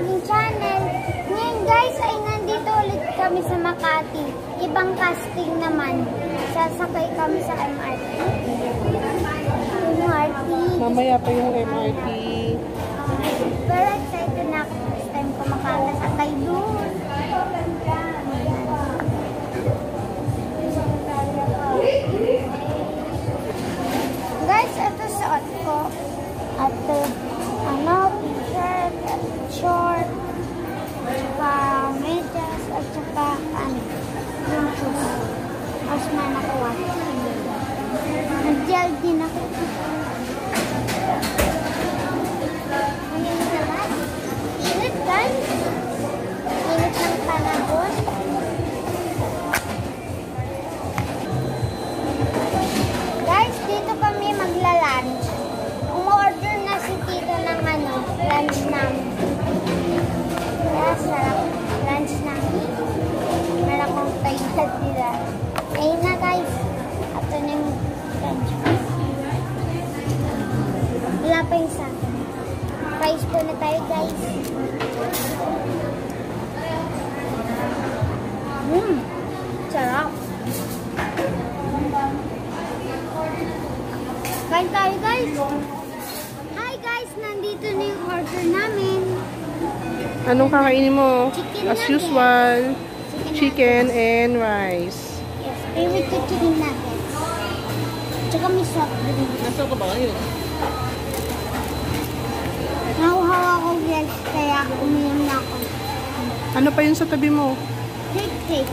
aking channel. Ngayon guys ay nandito ulit kami sa Makati. Ibang casting naman. Sasakay kami sa MRT. MRT. Mamaya pa yung MRT. Pero excited na ako. First time ko makakasakay doon. Guys, ito suot ko. At t-shirt, at short, at saka medyas, at saka yung shoes. Tapos may nakawat. Nag-gel din ako. Ngayon naman, init guys. Init ng panahon. Guys, dito kami magla-lunch. Umorder na si Tito ng lunch namin. Kaya sarap lunch namin. Meron akong tayo nila. Ayun na guys. Ito na yung lunch. Wala pa yung sa akin. Fries po na tayo guys. Sarap. Kain tayo guys. Hi guys, nandito na yung order namin. Anong kakainin mo? Chicken As nuggets. usual, chicken and rice. Yes, favorite ko chicken nuggets. Tsaka may soft drink. Nasaan ka ba ngayon? Nahuhaw ako guys, kaya uminom na ako. Ano pa yun sa tabi mo? Cake.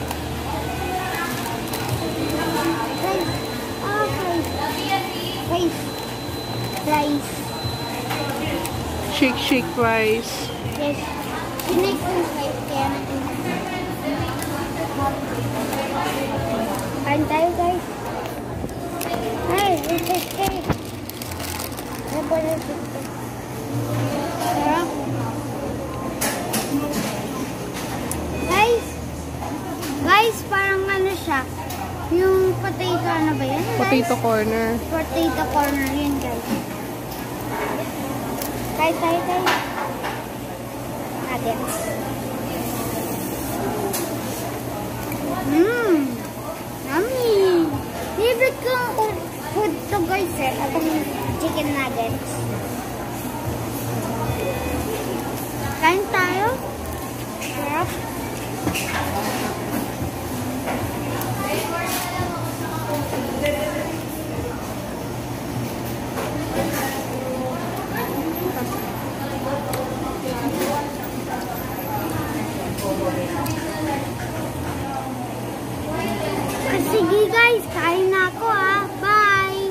Rice. Shake rice. Yes. Sinay ko yung rice, kaya natin. Kain tayo guys. Ay, it's cake. Ano ba na ito? Sarap. Guys, parang ano siya. Yung potato, ano ba yan? Potato corner. Potato corner yun, guys. Kain tayo, guys. Nuggets. Yummy! Favorite kong food to, guys, eh. Atong chicken nuggets. Kain tayo. Sarap. Sige guys, kain na ako Bye!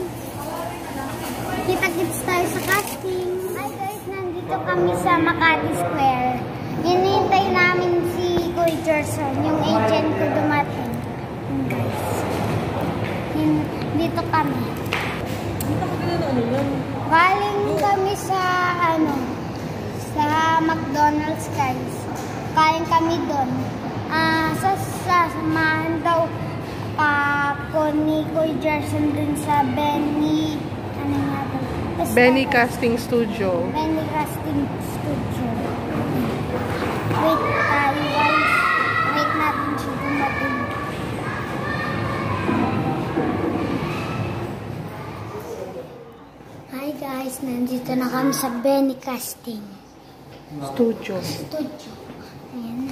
Kita-kits tayo sa casting. Hi guys, nandito kami sa Makati Square. Hinihintay namin si Kuya Gerson, yung agent ko dumating. Guys. Dito kami. Galing kami sa sa McDonald's guys. Kain kami doon. Sasamahan daw ako ni Kuya Gerson dun sa Benny Casting Studio. Benny Casting Studio. Wait tayo guys. Wait natin siya dumating. Hi guys, nandito na kami sa Benny Casting Studio. Ayan.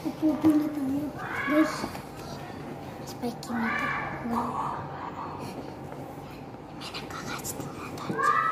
Upo na tayo. Guys. Spiky nito. Wow. May nagkakasting na tayo.